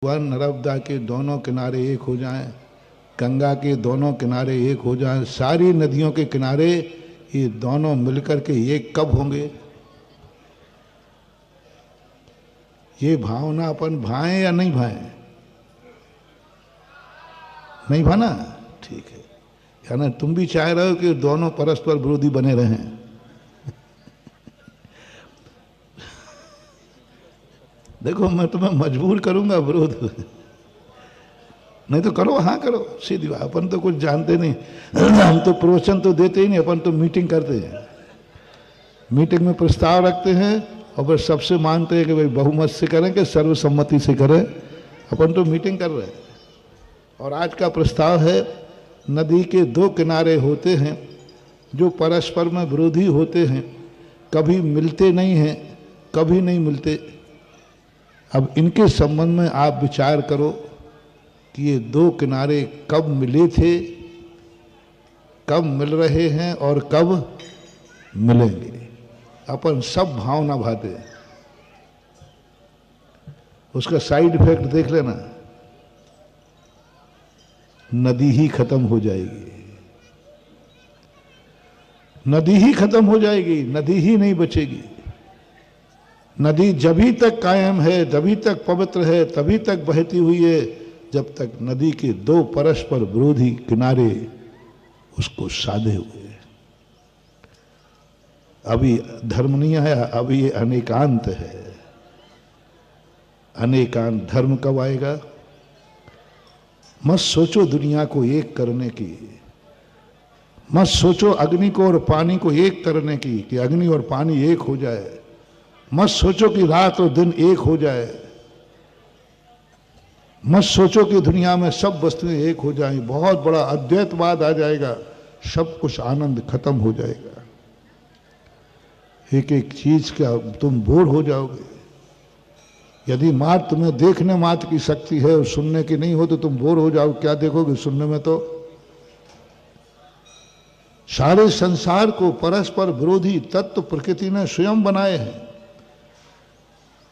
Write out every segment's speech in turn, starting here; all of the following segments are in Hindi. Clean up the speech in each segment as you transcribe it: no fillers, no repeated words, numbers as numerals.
वह नर्मदा के दोनों किनारे एक हो जाएं, गंगा के दोनों किनारे एक हो जाएं, सारी नदियों के किनारे ये दोनों मिलकर के एक कब होंगे? ये भावना अपन भाएं या नहीं भाएं? नहीं भाना? ठीक है। यानी तुम भी चाह रहे हो कि दोनों परस्पर विरोधी बने रहें। देखो मैं तुम्हें मजबूर करूंगा विरोध, नहीं तो करो, हाँ करो, सीधी बात। अपन तो कुछ जानते नहीं, हम तो प्रवचन तो देते ही नहीं, अपन तो मीटिंग करते हैं, मीटिंग में प्रस्ताव रखते हैं और फिर सबसे मानते हैं कि भाई बहुमत से करें कि सर्वसम्मति से करें। अपन तो मीटिंग कर रहे हैं। और आज का प्रस्ताव है, नदी के दो किनारे होते हैं जो परस्पर में विरोधी होते हैं, कभी मिलते नहीं हैं, कभी नहीं मिलते। अब इनके संबंध में आप विचार करो कि ये दो किनारे कब मिले थे, कब मिल रहे हैं और कब मिलेंगे। अपन सब भावना भाते हैं, उसका साइड इफेक्ट देख लेना, नदी ही खत्म हो जाएगी, नदी ही खत्म हो जाएगी, नदी ही नहीं बचेगी। नदी जभी तक कायम है, जभी तक पवित्र है, तभी तक बहती हुई है जब तक नदी के दो परस्पर विरोधी किनारे उसको साधे हुए हैं। अभी धर्म नहीं आया, अभी ये अनेकांत है। अनेकांत धर्म कब आएगा? मत सोचो दुनिया को एक करने की, मत सोचो अग्नि को और पानी को एक करने की कि अग्नि और पानी एक हो जाए, मत सोचो कि रात और दिन एक हो जाए, मत सोचो कि दुनिया में सब वस्तुएं एक हो जाएं, बहुत बड़ा अद्वैतवाद आ जाएगा, सब कुछ आनंद खत्म हो जाएगा। एक एक चीज का तुम बोर हो जाओगे। यदि मात्र तुम्हें देखने मात्र की शक्ति है और सुनने की नहीं हो तो तुम बोर हो जाओ। क्या देखोगे सुनने में? तो सारे संसार को परस्पर विरोधी तत्व प्रकृति ने स्वयं बनाए हैं।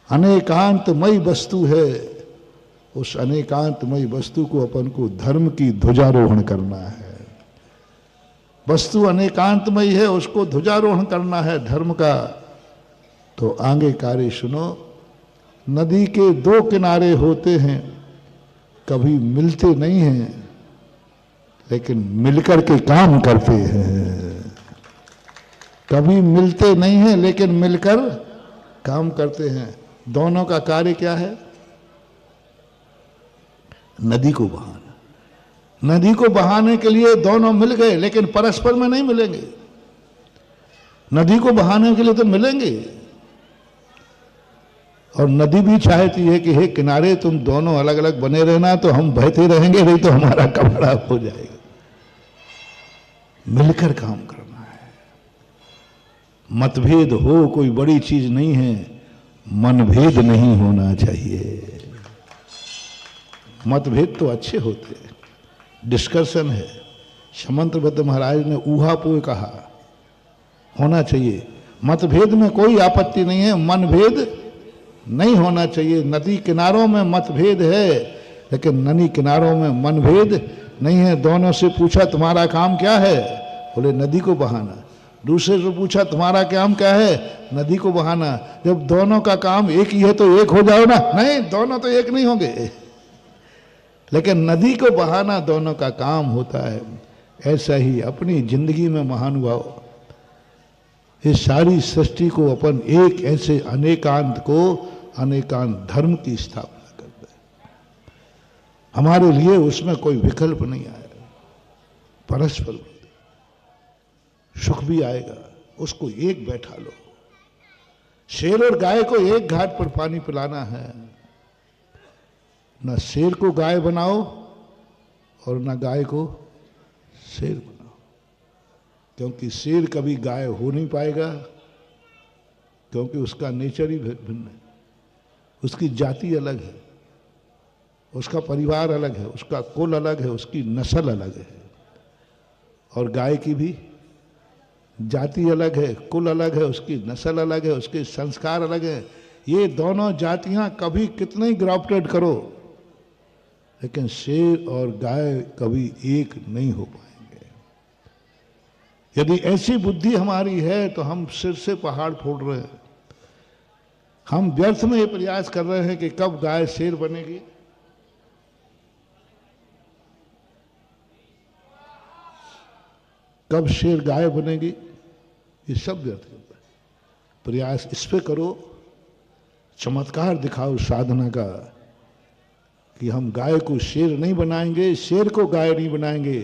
अनेकांतमयी वस्तु है, उस अनेकांतमयी वस्तु को अपन को धर्म की ध्वजारोहण करना है। वस्तु अनेकांतमयी है, उसको ध्वजारोहण करना है धर्म का। तो आगे कार्य सुनो, नदी के दो किनारे होते हैं, कभी मिलते नहीं हैं लेकिन मिलकर के काम करते हैं। कभी मिलते नहीं हैं लेकिन मिलकर काम करते हैं। दोनों का कार्य क्या है? नदी को बहाना। नदी को बहाने के लिए दोनों मिल गए लेकिन परस्पर में नहीं मिलेंगे। नदी को बहाने के लिए तो मिलेंगे, और नदी भी चाहती है कि हे किनारे तुम दोनों अलग अलग बने रहना, तो हम बहते रहेंगे, नहीं तो हमारा कपड़ा हो जाएगा। मिलकर काम करना है। मतभेद हो कोई बड़ी चीज नहीं है, मनभेद नहीं होना चाहिए। मतभेद तो अच्छे होते हैं, डिस्कशन है। समंतभद्र महाराज ने ऊहापोह कहा, होना चाहिए। मतभेद में कोई आपत्ति नहीं है, मनभेद नहीं होना चाहिए। नदी किनारों में मतभेद है लेकिन नदी किनारों में मनभेद नहीं है। दोनों से पूछा तुम्हारा काम क्या है? बोले नदी को बहाना। दूसरे से पूछा तुम्हारा काम क्या है? नदी को बहाना। जब दोनों का काम एक ही है तो एक हो जाओ ना? नहीं, दोनों तो एक नहीं होंगे, लेकिन नदी को बहाना दोनों का काम होता है। ऐसा ही अपनी जिंदगी में महानुभाव, इस सारी सृष्टि को अपन एक ऐसे अनेकांत को, अनेकांत धर्म की स्थापना करते हैं। हमारे लिए उसमें कोई विकल्प नहीं आया। परस्पर सुख भी आएगा, उसको एक बैठा लो। शेर और गाय को एक घाट पर पानी पिलाना है, न शेर को गाय बनाओ और न गाय को शेर बनाओ, क्योंकि शेर कभी गाय हो नहीं पाएगा, क्योंकि उसका नेचर ही भिन्न है। उसकी जाति अलग है, उसका परिवार अलग है, उसका कुल अलग है, उसकी नस्ल अलग है। और गाय की भी जाति अलग है, कुल अलग है, उसकी नस्ल अलग है, उसके संस्कार अलग है। ये दोनों जातियां कभी कितने ही ग्राफ्टेड करो, लेकिन शेर और गाय कभी एक नहीं हो पाएंगे। यदि ऐसी बुद्धि हमारी है तो हम सिर से पहाड़ फोड़ रहे हैं। हम व्यर्थ में ये प्रयास कर रहे हैं कि कब गाय शेर बनेगी, कब शेर गाय बनेगी, ये सब व्यर्थ करता है। प्रयास इस पे करो, चमत्कार दिखाओ साधना का, कि हम गाय को शेर नहीं बनाएंगे, शेर को गाय नहीं बनाएंगे,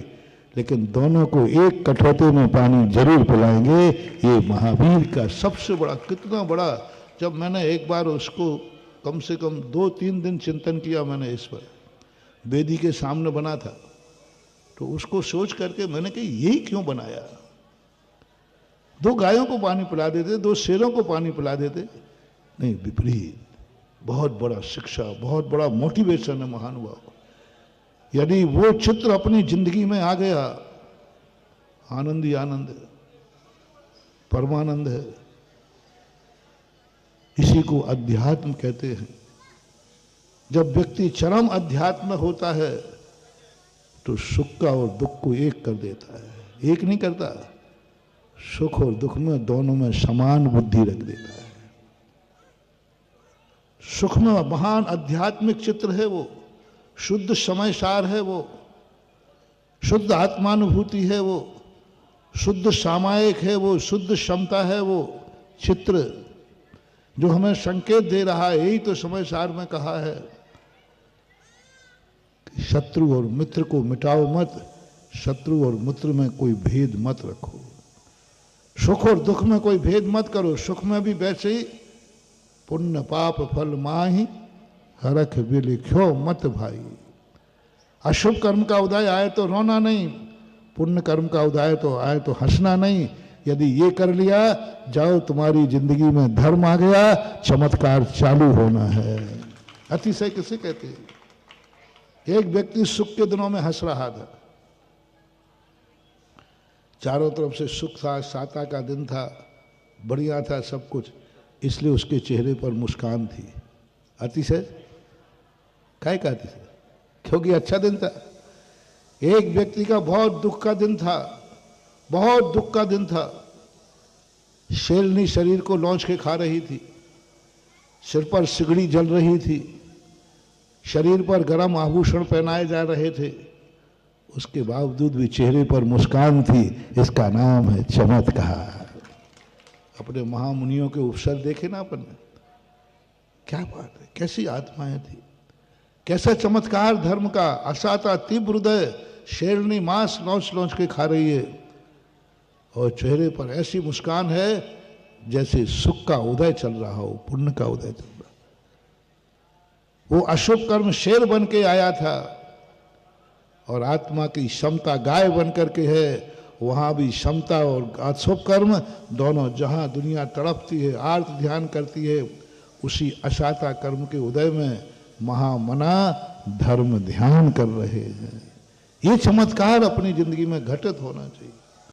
लेकिन दोनों को एक कटोरे में पानी जरूर पिलाएंगे। ये महावीर का सबसे बड़ा, कितना बड़ा, जब मैंने एक बार उसको कम से कम 2-3 दिन चिंतन किया मैंने इस पर, वेदी के सामने बना था, तो उसको सोच करके मैंने कहा यही क्यों बनाया। 2 गायों को पानी पिला देते, 2 शेरों को पानी पिला देते, नहीं, विपरीत। बहुत बड़ा शिक्षा, बहुत बड़ा मोटिवेशन है महानुभाव। यदि वो चित्र अपनी जिंदगी में आ गया, आनंद ही आनंद है, परमानंद है। इसी को अध्यात्म कहते हैं। जब व्यक्ति चरम अध्यात्म में होता है तो सुख का और दुख को एक कर देता है। एक नहीं करता, सुख और दुख में दोनों में समान बुद्धि रख देता है। सुख में महान आध्यात्मिक चित्र है वो, शुद्ध समय सार है वो, शुद्ध आत्मानुभूति है वो, शुद्ध सामायिक है वो, शुद्ध क्षमता है वो चित्र, जो हमें संकेत दे रहा है। यही तो समय सार में कहा है कि शत्रु और मित्र को मिटाओ मत, शत्रु और मित्र में कोई भेद मत रखो, सुख और दुख में कोई भेद मत करो। सुख में भी वैसे ही पुण्य पाप फल माही हरख भी लिखो मत भाई। अशुभ कर्म का उदय आए तो रोना नहीं, पुण्य कर्म का उदय तो आए तो हंसना नहीं। यदि ये कर लिया, जाओ तुम्हारी जिंदगी में धर्म आ गया, चमत्कार चालू होना है। अतिशय किसे कहते हैं? एक व्यक्ति सुख के दिनों में हंस रहा था, चारों तरफ से सुख था, साता का दिन था, बढ़िया था सब कुछ, इसलिए उसके चेहरे पर मुस्कान थी। अतिशय काय का अतिशय? क्योंकि अच्छा दिन था। एक व्यक्ति का बहुत दुख का दिन था, बहुत दुख का दिन था। शेरनी शरीर को लौंच के खा रही थी, सिर पर सिगड़ी जल रही थी, शरीर पर गरम आभूषण पहनाए जा रहे थे, उसके बावजूद भी चेहरे पर मुस्कान थी। इसका नाम है चमत्कार। अपने महामुनियों के उपसर देखे ना अपन ने, क्या बात है, कैसी आत्माएं थी, कैसा चमत्कार धर्म का। असाता तीव्र हृदय, शेरनी मांस लौंच लौंच के खा रही है और चेहरे पर ऐसी मुस्कान है जैसे सुख का उदय चल रहा हो, पुण्य का उदय चल रहा। वो अशुभ कर्म शेर बन के आया था और आत्मा की क्षमता गाय बन करके है। वहां भी क्षमता और अशुभ कर्म दोनों, जहां दुनिया तड़पती है, आर्त ध्यान करती है, उसी अशाता कर्म के उदय में महामना धर्म ध्यान कर रहे हैं। ये चमत्कार अपनी जिंदगी में घटित होना चाहिए।